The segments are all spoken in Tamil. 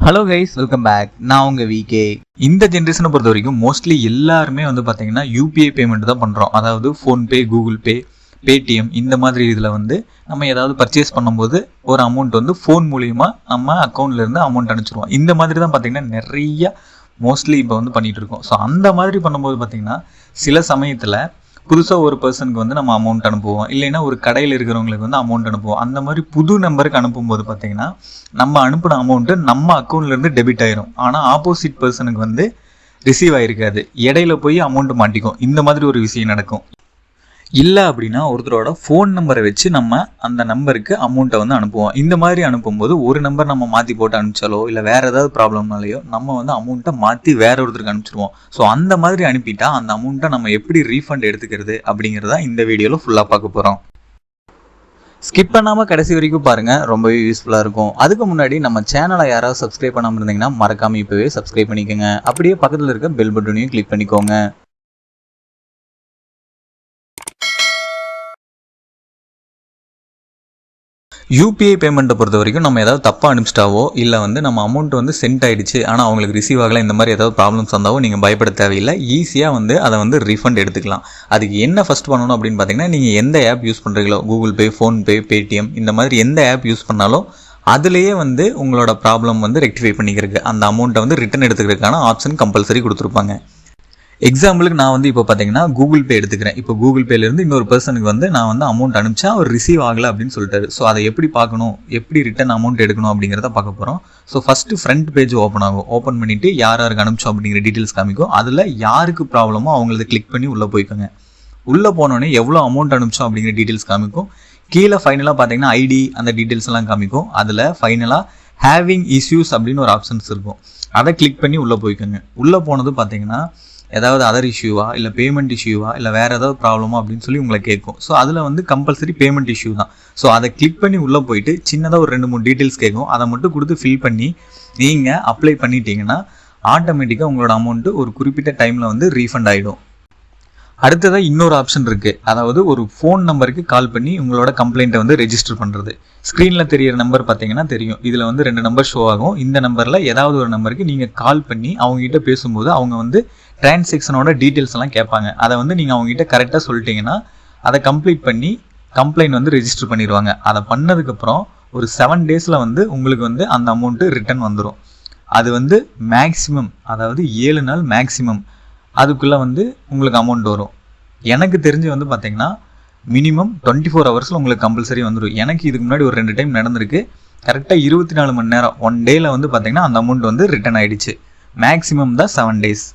Hello guys, welcome back. நான் உங்கள் விகே. இந்த ஜென்ரேஷனை பொறுத்த வரைக்கும் மோஸ்ட்லி எல்லாருமே வந்து பார்த்தீங்கன்னா யூபிஐ பேமெண்ட் தான் பண்ணுறோம். அதாவது ஃபோன்பே, கூகுள் பே, பேடிஎம் இந்த மாதிரி இதில் வந்து நம்ம ஏதாவது பர்ச்சேஸ் பண்ணும்போது ஒரு அமௌண்ட் வந்து ஃபோன் மூலிமா நம்ம அக்கௌண்ட்லேருந்து அமௌண்ட் அனுப்பிச்சிருவோம். இந்த மாதிரி தான் பார்த்தீங்கன்னா நிறைய மோஸ்ட்லி இப்போ வந்து பண்ணிகிட்டு இருக்கோம். ஸோ அந்த மாதிரி பண்ணும்போது பார்த்தீங்கன்னா சில சமயத்தில் புதுசாக ஒரு பர்சனுக்கு வந்து நம்ம அமௌண்ட் அனுப்புவோம், இல்லைன்னா ஒரு கடையில் இருக்கிறவங்களுக்கு வந்து அமௌண்ட் அனுப்புவோம். அந்த மாதிரி புது நம்பருக்கு அனுப்பும்போது பார்த்தீங்கன்னா நம்ம அனுப்பின அமௌண்ட்டு நம்ம அக்கௌண்ட்லேருந்து டெபிட் ஆயிரும். ஆனால் ஆப்போசிட் பர்சனுக்கு வந்து ரிசீவ் ஆகிருக்காது, இடையில போய் அமௌண்ட் மாட்டிக்கும். இந்த மாதிரி ஒரு விஷயம் நடக்கும். இல்லை அப்படின்னா ஒருத்தரோட ஃபோன் நம்பரை வச்சு நம்ம அந்த நம்பருக்கு அமௌண்ட்டை வந்து அனுப்புவோம். இந்த மாதிரி அனுப்பும்போது ஒரு நம்பர் நம்ம மாற்றி போட்டு அனுப்பிச்சாலோ இல்லை வேறு ஏதாவது ப்ராப்ளம்னாலையோ நம்ம வந்து அமௌண்ட்டை மாற்றி வேற ஒருத்தருக்கு அனுப்பிச்சிருவோம். ஸோ அந்த மாதிரி அனுப்பிட்டா அந்த அமௌண்ட்டை நம்ம எப்படி ரீஃபண்ட் எடுத்துக்கிறது அப்படிங்கிறத இந்த வீடியோவில் ஃபுல்லாக பார்க்க போகிறோம். ஸ்கிப் பண்ணாமல் கடைசி வரைக்கும் பாருங்கள், ரொம்பவே யூஸ்ஃபுல்லாக இருக்கும். அதுக்கு முன்னாடி நம்ம சேனலை யாராவது சப்ஸ்கிரைப் பண்ணாமல் இருந்தீங்கன்னா மறக்காமல் இப்போவே சப்ஸ்கிரைப் பண்ணிக்கோங்க. அப்படியே பக்கத்தில் இருக்க பெல் பட்டனையும் கிளிக் பண்ணிக்கோங்க. யூபிஐ பேமெண்ட்டை பொறுத்த வரைக்கும் நம்ம ஏதாவது தப்பாக அனுப்பிச்சிட்டாவோ இல்லை வந்து நம்ம அமௌண்ட் வந்து சென்ட் ஆகிடுச்சு ஆனால் அவங்களுக்கு ரிசீவ் ஆகலை, இந்த மாதிரி ஏதாவது ப்ராப்ளம்ஸ் வந்தாவோ நீங்கள் பயப்பட தேவையில்லை. ஈஸியாக வந்து அதை வந்து ரீஃபண்ட் எடுத்துக்கலாம். அதுக்கு என்ன ஃபஸ்ட் பண்ணணும் அப்படின்னு பார்த்தீங்கன்னா, நீங்கள் எந்த ஆப் யூஸ் பண்ணுறீங்களோ, கூகுள் பே, ஃபோன்பே, பேடிஎம் இந்த மாதிரி எந்த ஆப் யூஸ் பண்ணாலும் அதுலேயே வந்து உங்களோட ப்ராப்ளம் வந்து ரெக்டிஃபை பண்ணிக்கிறதுக்கு அந்த அமௌண்ட்டை வந்து ரிட்டன் எடுத்துக்கிறதுக்கான ஆப்ஷன் கம்பல்சரி கொடுத்துருப்பாங்க. எக்ஸாம்பிளுக்கு நான் வந்து இப்போ பார்த்தீங்கன்னா கூகுள் பே எடுத்துக்கிறேன். இப்போ கூகுள் பேலேருந்து இன்னொரு பர்சனுக்கு வந்து நான் வந்து அமௌண்ட் அனுப்பிச்சா அவர் ரிசீவ் ஆகலை அப்படின்னு சொல்லிட்டாரு. ஸோ அதை எப்படி பார்க்கணும், எப்படி ரிட்டன் அமௌண்ட் எடுக்கணும் அப்படிங்கிறத பார்க்க போகிறோம். So first front page open ஆகும். ஓப்பன் பண்ணிவிட்டு யார் யாருக்கு அனுப்பிச்சோம் அப்படிங்கிற டீட்டெயில்ஸ் காமிக்கும். அதில் யாருக்கு ப்ராப்ளமோ அவங்களது கிளிக் பண்ணி உள்ளே போய்க்கோங்க. உள்ளே போனோடனே எவ்வளோ அமௌண்ட் அனுப்பிச்சோம் அப்படிங்கிற டீட்டெயில்ஸ் காமிக்கும். கீழே ஃபைனலாக பார்த்தீங்கன்னா ஐடி அந்த டீட்டெயில்ஸ் எல்லாம் காமிக்கும். அதில் ஃபைனலாக ஹேவிங் இஷ்யூஸ் அப்படின்னு ஒரு ஆப்ஷன்ஸ் இருக்கும். அதை கிளிக் பண்ணி உள்ளே போய்க்கோங்க. உள்ளே போனது பார்த்தீங்கன்னா ஏதாவது அதர் இஷ்யூவா இல்லை பேமெண்ட் இஷ்யூவா இல்லை வேறு ஏதாவது ப்ராப்ளமா அப்படின்னு சொல்லி உங்களை கேட்கும். ஸோ அதில் வந்து கம்பல்சரி பேமெண்ட் இஷ்யூ தான். ஸோ அதை கிளிக் பண்ணி உள்ளே போயிட்டு சின்னதாக ஒரு 2-3 டீட்டெயில்ஸ் கேட்கும். அதை மட்டும் கொடுத்து ஃபில் பண்ணி நீங்கள் அப்ளை பண்ணிட்டீங்கன்னா ஆட்டோமேட்டிக்காக உங்களோட அமௌண்ட்டு ஒரு குறிப்பிட்ட டைமில் வந்து ரீஃபண்ட் ஆகிடும். அடுத்ததாக இன்னொரு ஆப்ஷன் இருக்குது. அதாவது ஒரு ஃபோன் நம்பருக்கு கால் பண்ணி உங்களோட கம்ப்ளைண்ட்டை வந்து ரெஜிஸ்டர் பண்ணுறது. ஸ்க்ரீனில் தெரியிற நம்பர் பார்த்தீங்கன்னா தெரியும். இதில் வந்து 2 நம்பர் ஷோ ஆகும். இந்த நம்பரில் ஏதாவது ஒரு நம்பருக்கு நீங்கள் கால் பண்ணி அவங்ககிட்ட பேசும்போது அவங்க வந்து டிரான்சாக்ஷனோட டீட்டெயில்ஸ் எல்லாம் கேட்பாங்க. அதை வந்து நீங்கள் அவங்ககிட்ட கரெக்டாக சொல்லிட்டீங்கன்னா அதை கம்ப்ளீட் பண்ணி கம்ப்ளைண்ட் வந்து ரெஜிஸ்டர் பண்ணிடுவாங்க. அதை பண்ணதுக்கப்புறம் ஒரு 7 டேஸில் வந்து உங்களுக்கு வந்து அந்த அமௌண்ட்டு ரிட்டர்ன் வந்துடும். அது வந்து மேக்ஸிமம், அதாவது 7 நாள் மேக்ஸிமம் அதுக்குள்ளே வந்து உங்களுக்கு அமௌண்ட் வரும். எனக்கு தெரிஞ்சு வந்து பார்த்தீங்கன்னா மினிமம் 24 ஹவர்ஸில் உங்களுக்கு கம்பல்சரி வந்துடும். எனக்கு இதுக்கு முன்னாடி ஒரு 2 டைம் நடந்திருக்கு. கரெக்டாக 24 மணி நேரம் 1 டேயில் வந்து பார்த்தீங்கன்னா அந்த அமௌண்ட் வந்து ரிட்டர்ன் ஆகிடுச்சு. மேக்ஸிமம் தான் 7 டேஸ்.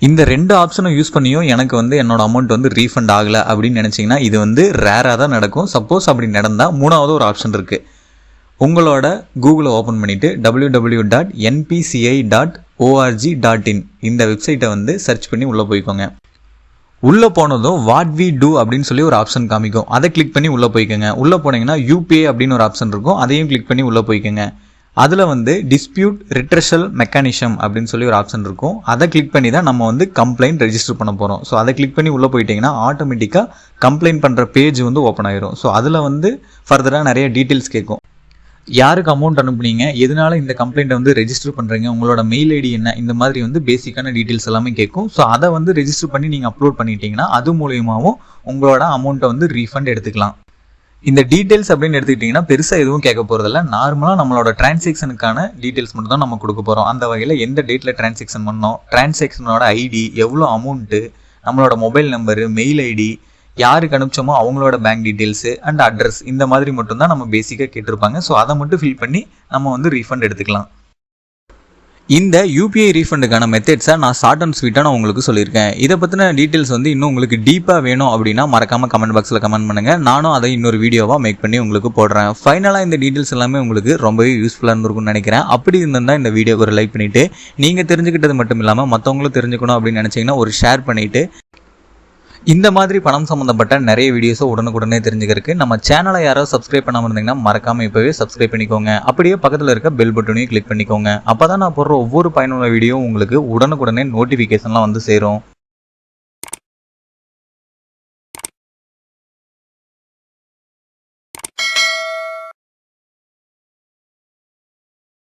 இந்த 2 ஆப்ஷனும் யூஸ் பண்ணியும் எனக்கு வந்து என்னோட அமௌண்ட் வந்து ரீஃபண்ட் ஆகலை அப்படின்னு நினச்சிங்கன்னா இது வந்து ரேராக தான் நடக்கும். சப்போஸ் அப்படி நடந்தால் 3வது ஒரு ஆப்ஷன் இருக்குது. உங்களோட கூகுளை ஓப்பன் பண்ணிவிட்டு www.npci.org.in இந்த வெப்சைட்டை வந்து சர்ச் பண்ணி உள்ளே போய்க்கோங்க. உள்ளே போனதும் வாட் வி டூ அப்படின்னு சொல்லி ஒரு ஆப்ஷன் காமிக்கும். அதை கிளிக் பண்ணி உள்ளே போய்க்கோங்க. உள்ளே போனீங்கன்னா யூபிஐ அப்படின்னு ஒரு ஆப்ஷன் இருக்கும். அதையும் கிளிக் பண்ணி உள்ளே போய்க்கோங்க. அதில் வந்து டிஸ்பியூட் ரிட்ரஷல் மெக்கானிசம் அப்படின்னு சொல்லி ஒரு ஆப்ஷன் இருக்கும். அதை கிளிக் பண்ணி தான் நம்ம வந்து கம்ப்ளைண்ட் ரெஜிஸ்டர் பண்ண போகிறோம். ஸோ அதை கிளிக் பண்ணி உள்ளே போயிட்டீங்கன்னா ஆட்டோமேட்டிக்காக கம்ப்ளைண்ட் பண்ணுற பேஜ் வந்து ஓப்பன் ஆயிரும். ஸோ அதில் வந்து ஃபர்தராக நிறைய டீட்டெயில்ஸ் கேட்கும். யாருக்கு அமௌண்ட் அனுப்புனீங்க, எதனால இந்த கம்ப்ளைண்ட்டை வந்து ரெஜிஸ்டர் பண்ணுறீங்க, உங்களோட மெயில் ஐடி என்ன, இந்த மாதிரி வந்து பேசிக்கான டீட்டெயில்ஸ் எல்லாமே கேட்கும். ஸோ அதை வந்து ரெஜிஸ்டர் பண்ணி நீங்கள் அப்லோட் பண்ணிட்டீங்கன்னா அது மூலியமாகவும் உங்களோட அமௌண்ட்டை வந்து ரீஃபண்ட் எடுத்துக்கலாம். இந்த டீட்டெயில்ஸ் அப்படின்னு எடுத்துக்கிட்டிங்கன்னா பெருசாக எதுவும் கேட்க போகிறதில்ல. நார்மலாக நம்மளோட டிரான்சாக்ஷனுக்கான டீட்டெயில்ஸ் மட்டும் தான் நம்ம கொடுக்க போகிறோம். அந்த வகையில் எந்த டேட்டில் டிரான்சாக்ஷன் பண்ணோம், டிரான்சாக்ஷனோட ஐடி, எவ்வளோ அமௌண்ட்டு, நம்மளோட மொபைல் நம்பரு, மெயில் ஐடி, யாருக்கு அனுப்பிச்சோமோ அவங்களோட பேங்க் டீட்டெயில்ஸ் அண்ட் அட்ரஸ் இந்த மாதிரி மட்டும்தான் நம்ம பேசிக்காக கேட்டிருப்பாங்க. ஸோ அதை மட்டும் ஃபில் பண்ணி நம்ம வந்து ரீஃபண்ட் எடுத்துக்கலாம். இந்த யூபிஐ ரீஃபண்டுக்கான மெத்தட்ஸை நான் ஷார்ட் அண்ட் ஸ்வீட்டாக நான் உங்களுக்கு சொல்லியிருக்கேன். இதை பற்றின டீட்டெயில்ஸ் வந்து இன்னும் உங்களுக்கு டீப்பாக வேணும் அப்படின்னா மறக்காமல் கமெண்ட் பாக்ஸில் கமெண்ட் பண்ணுங்கள். நானும் அதை இன்னொரு வீடியோவாக மேக் பண்ணி உங்களுக்கு போடுறேன். ஃபைனலாக இந்த டீட்டெயில்ஸ் எல்லாமே உங்களுக்கு ரொம்பவே யூஸ்ஃபுல்லாக இருந்திருக்கும்னு நினைக்கிறேன். அப்படி இருந்தால் இந்த வீடியோக்கு ஒரு லைக் பண்ணிவிட்டு நீங்கள் தெரிஞ்சுக்கிட்டது மட்டும் இல்லாமல் மற்றவங்களும் தெரிஞ்சுக்கணும் அப்படின்னு நினச்சிங்கன்னா ஒரு ஷேர் பண்ணிவிட்டு இந்த மாதிரி பணம் சம்மந்தப்பட்ட நிறைய வீடியோஸை உடனுக்குடனே தெரிஞ்சுக்கிறதுக்கு நம்ம சேனலை யாராவது சப்ஸ்கிரைப் பண்ணாமல் இருந்தீங்கன்னா மறக்காமல் இப்போவே சப்ஸ்கிரைப் பண்ணிக்கோங்க. அப்படியே பக்கத்தில் இருக்க பெல் பட்டனையும் கிளிக் பண்ணிக்கோங்க. அப்போ தான் நான் போடுற ஒவ்வொரு பயனுள்ள வீடியோ உங்களுக்கு உடனுக்குடனே நோட்டிஃபிகேஷன்லாம் வந்து சேரும்.